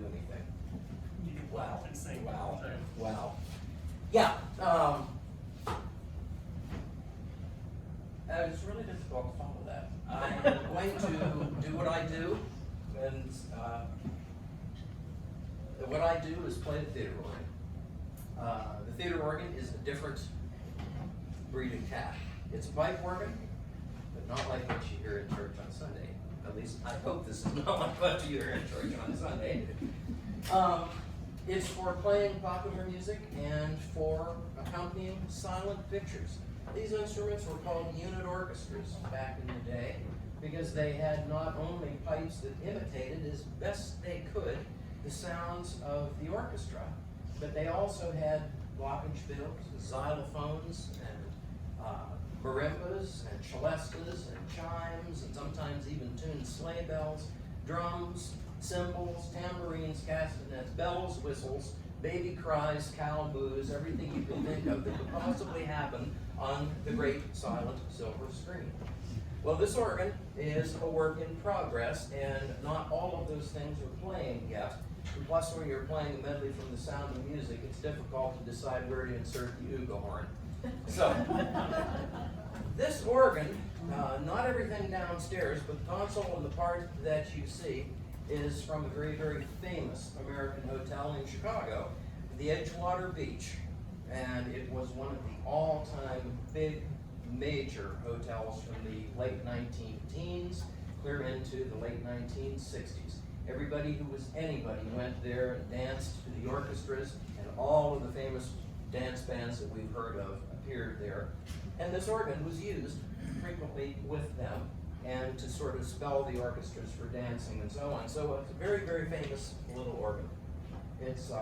anything. You can Wow. and sing. Wow. So, Wow. Yeah. It's really difficult to follow that. I'm going to do what I do, and what I do is play the theater organ. The theater organ is a different breed of cat. It's a pipe organ, but not like what you hear in church on Sunday. At least I hope this is not like what you hear in church on Sunday. It's for playing popular music and for accompanying silent pictures. These instruments were called unit orchestras back in the day because they had not only pipes that imitated as best they could the sounds of the orchestra, but they also had glockenspiels, xylophones, and marimbas, and celestas, and chimes, and sometimes even tuned sleigh bells, drums, cymbals, tambourines, castanets, bells, whistles, baby cries, cow moos, everything you can think of that could possibly happen on the great silent silver screen. Well, this organ is a work in progress, and not all of those things are playing yet. And plus, when you're playing a medley from The Sound of Music, it's difficult to decide where to insert the Uga horn. So, this organ, not everything downstairs, but the console and the part that you see is from a very, very famous American hotel in Chicago, the Edgewater Beach. And it was one of the all-time big, major hotels from the late 19-teens, clear into the late 1960s. Everybody who was anybody went there and danced to the orchestras, and all of the famous dance bands that we've heard of appeared there. And this organ was used frequently with them, and to sort of spell the orchestras for dancing and so on. So it's a very, very famous little organ. It's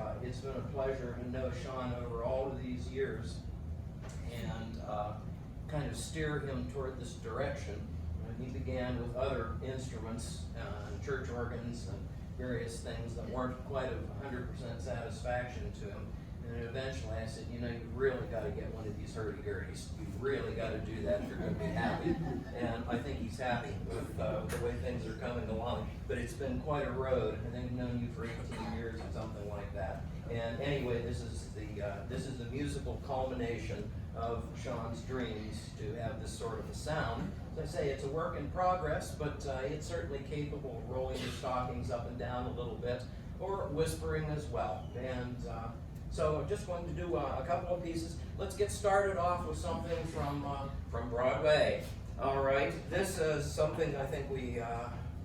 been a pleasure to know Sean over all of these years and kind of steer him toward this direction. He began with other instruments, church organs and various things that weren't quite of 100% satisfaction to him. And eventually I said, you know, you've really got to get one of these hurdy-gurdies. You've really got to do that if you're going to be happy. And I think he's happy with the way things are coming along. But it's been quite a road. I think I've known you for 18 years or something like that. And anyway, this is the musical culmination of Sean's dreams to have this sort of a sound. As I say, it's a work in progress, but it's certainly capable of rolling your stockings up and down a little bit, or whispering as well. And so I'm just going to do a couple of pieces. Let's get started off with something from Broadway. All right, this is something I think we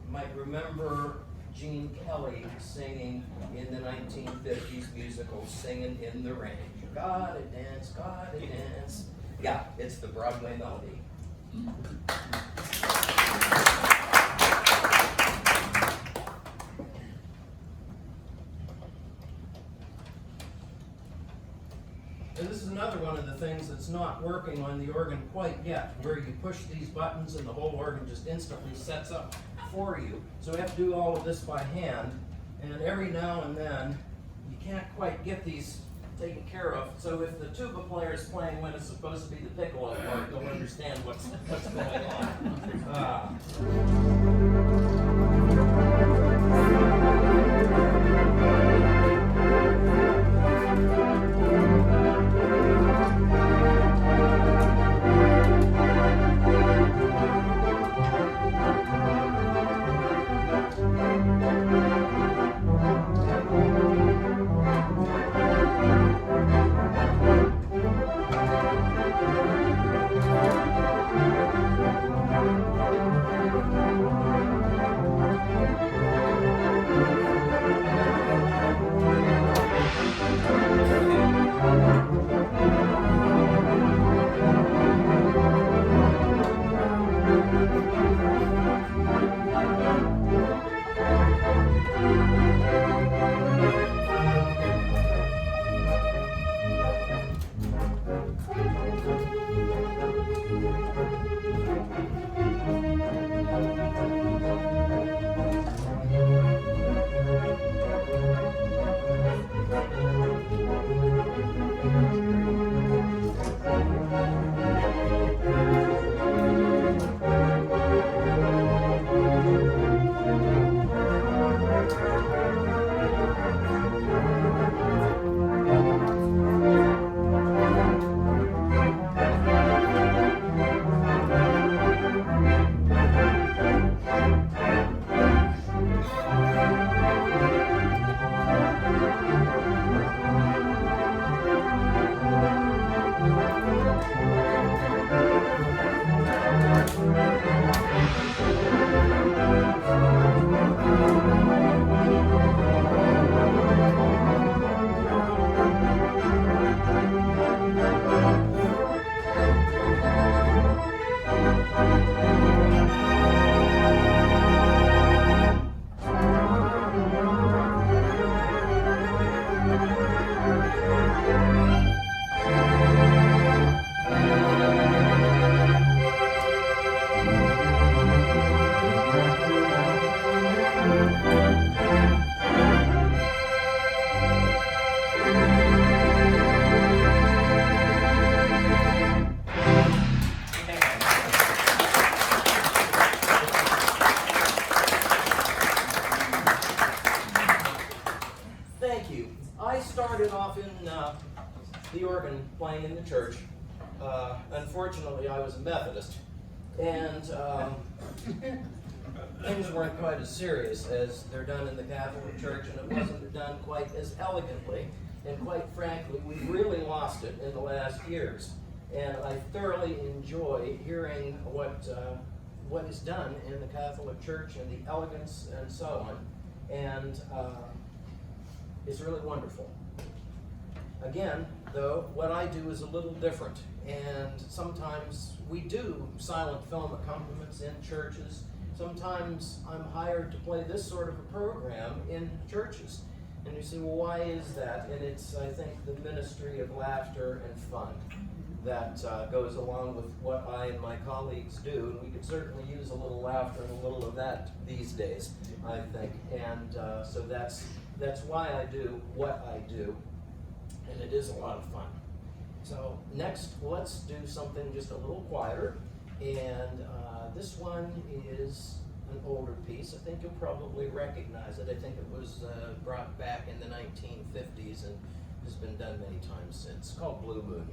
might remember Gene Kelly singing in the 1950s musical, Singing in the Rain. Gotta dance, gotta dance. Yeah, it's the Broadway melody. And this is another one of the things that's not working on the organ quite yet, where you push these buttons and the whole organ just instantly sets up for you. So we have to do all of this by hand, and every now and then you can't quite get these taken care of. So if the tuba player is playing when it's supposed to be the piccolo part, you'll understand what's going on. I started off in the organ playing in the church. Unfortunately, I was a Methodist, and things weren't quite as serious as they're done in the Catholic Church, and it wasn't done quite as elegantly. And quite frankly, we've really lost it in the last years. And I thoroughly enjoy hearing what is done in the Catholic Church and the elegance and so on. And it's really wonderful. Again, though, what I do is a little different. And sometimes we do silent film accompaniments in churches. Sometimes I'm hired to play this sort of a program in churches. And you say, well, why is that? And it's, I think, the ministry of laughter and fun that goes along with what I and my colleagues do. And we could certainly use a little laughter and a little of that these days, I think. And so that's why I do what I do. And it is a lot of fun. So next, let's do something just a little quieter. And this one is an older piece. I think you'll probably recognize it. I think it was brought back in the 1950s and has been done many times since. It's called Blue Moon.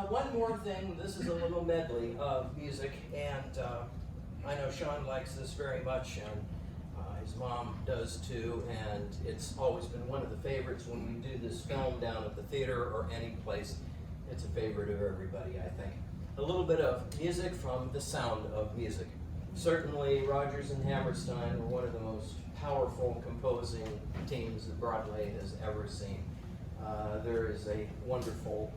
One more thing. This is a little medley of music, and I know Sean likes this very much, and his mom does too, and it's always been one of the favorites when we do this film down at the theater or any place. It's a favorite of everybody, I think. A little bit of music from The Sound of Music. Certainly, Rodgers and Hammerstein were one of the most powerful composing teams that Broadway has ever seen. There is a wonderful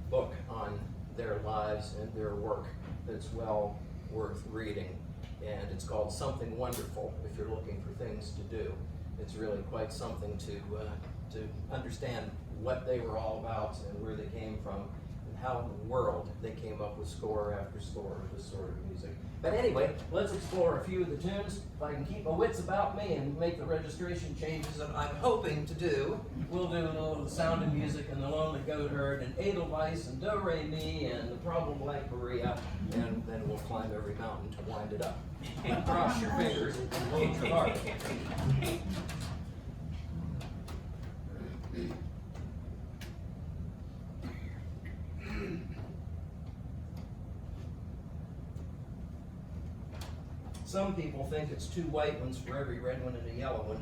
book on their lives and their work that's well worth reading, and it's called Something Wonderful if you're looking for things to do. It's really quite something to understand what they were all about and where they came from and how in the world they came up with score after score of this sort of music. But anyway, let's explore a few of the tunes. If I can keep my wits about me and make the registration changes that I'm hoping to do, we'll do a little of The Sound of Music and The Lonely Goatherd and Edelweiss and Do Re Mi and The Problem Like Maria, and then we'll climb every mountain to wind it up. Cross your fingers and load your heart. Some people think it's two white ones for every red one and a yellow one.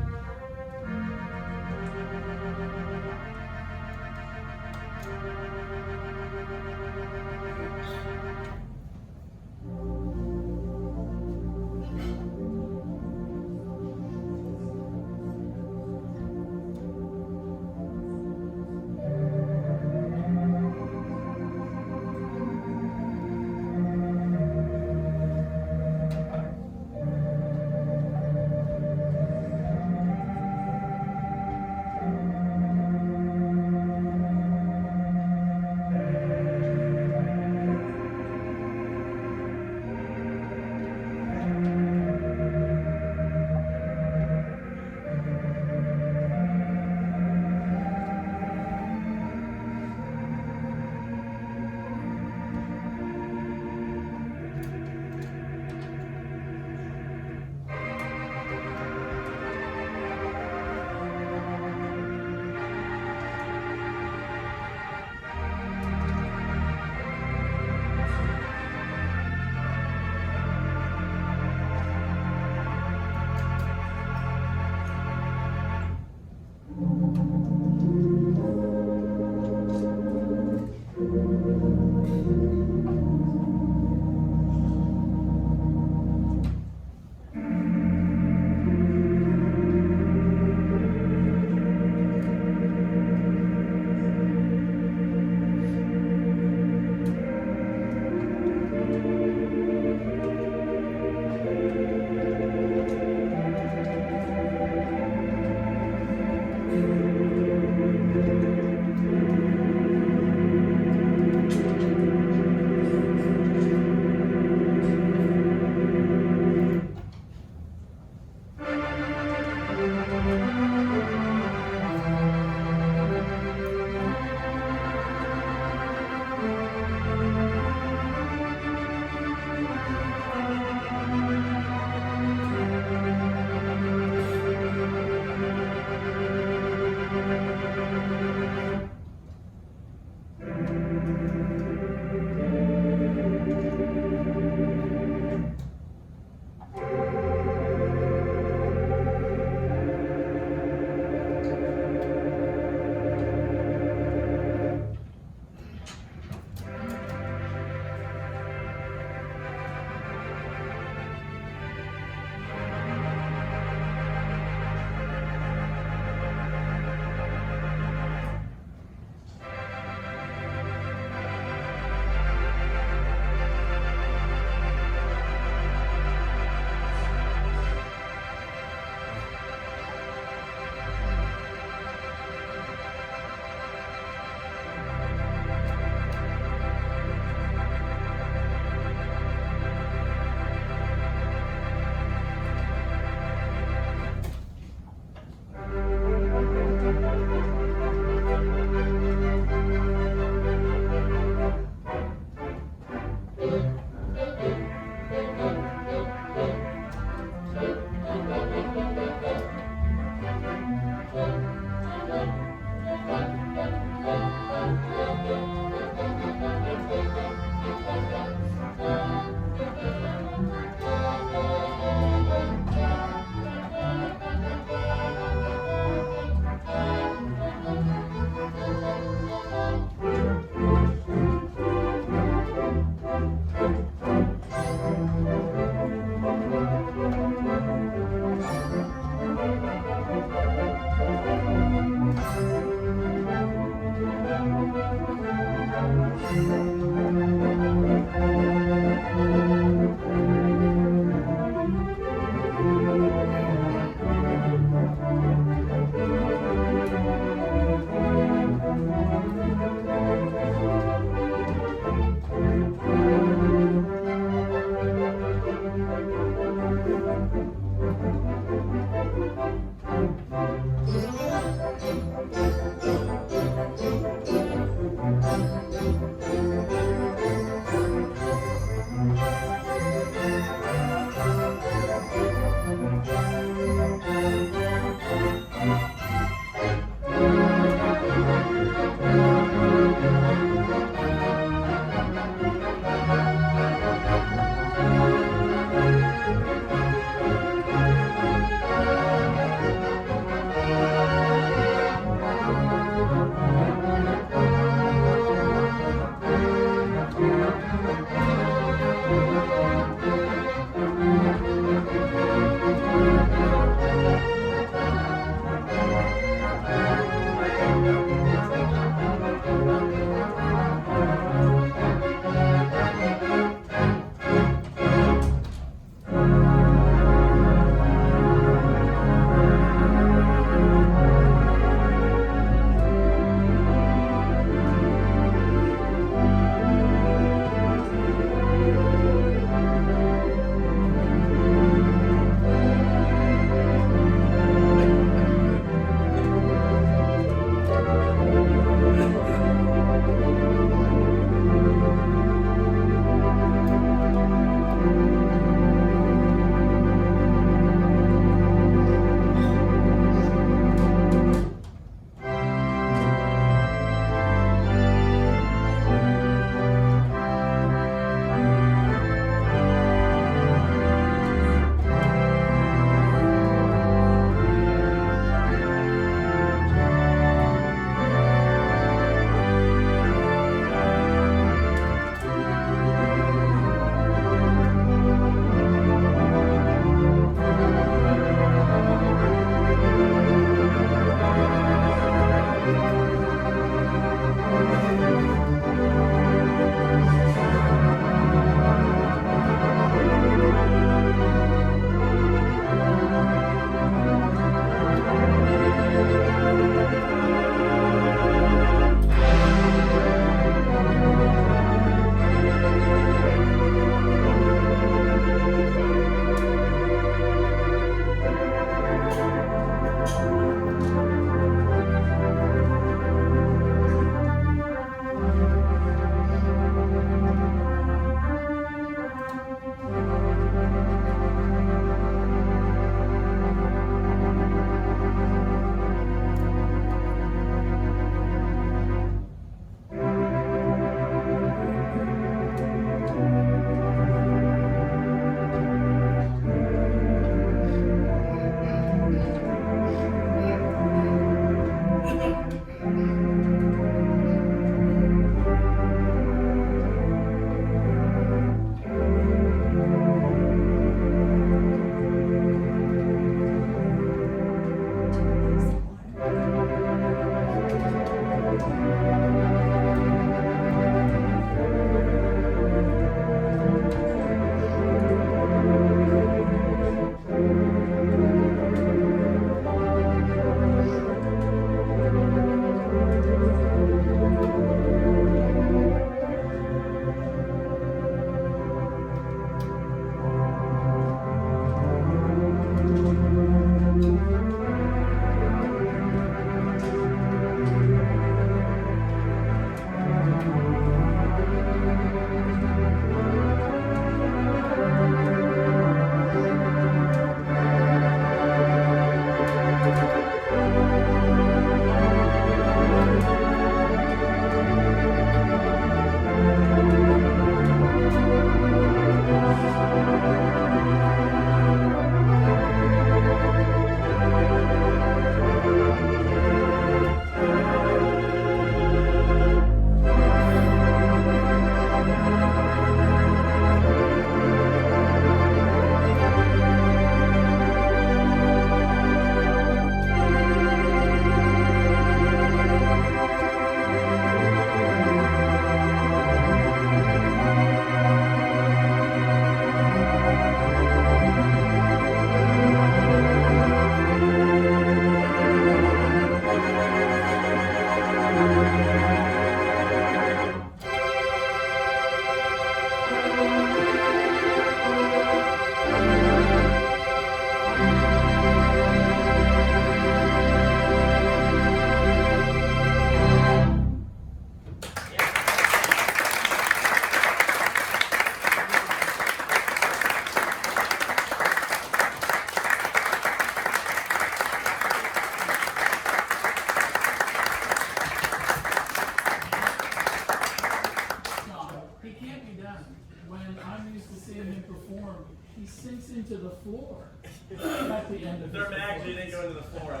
he sinks into the floor at the end of They're his mags, you performance. didn't go into the floor.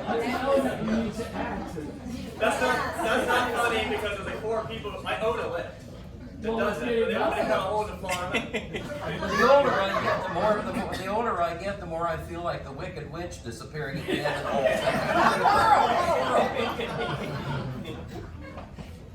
There's an element you need to add to this. That's not funny because there's like 4 people. I own a lift. It Well, does it, but everybody kind of holds the farm. The older I get, the older I get, the more I feel like the Wicked Witch disappearing at the end of the whole thing.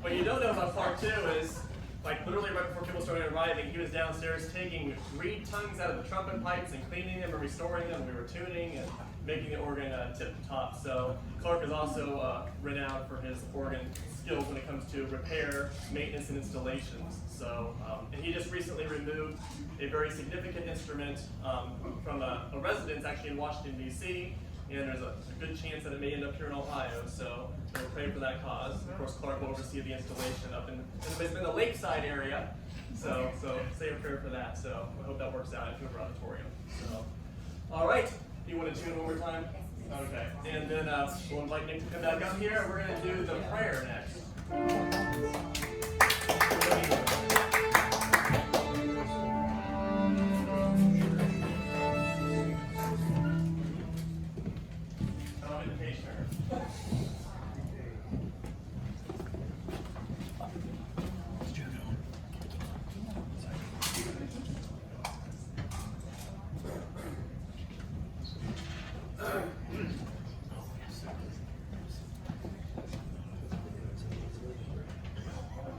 What you don't know about Clark too is, like literally right before people started arriving, he was downstairs taking reed tongues out of the trumpet pipes and cleaning them and restoring them. We were tuning and making the organ tip top. So Clark is also renowned for his organ skills when it comes to repair, maintenance, and installations. So, and he just recently removed a very significant instrument from a residence actually in Washington, D.C., and there's a good chance that it may end up here in Ohio, so we'll pray for that cause. Of course, Clark will oversee the installation up in the lakeside area, so say a prayer for that. So I hope that works out at Hoover Auditorium. So, all right, you want to tune one more time? Okay, and then we'll invite Nick to come back up here. We're going to do the prayer next.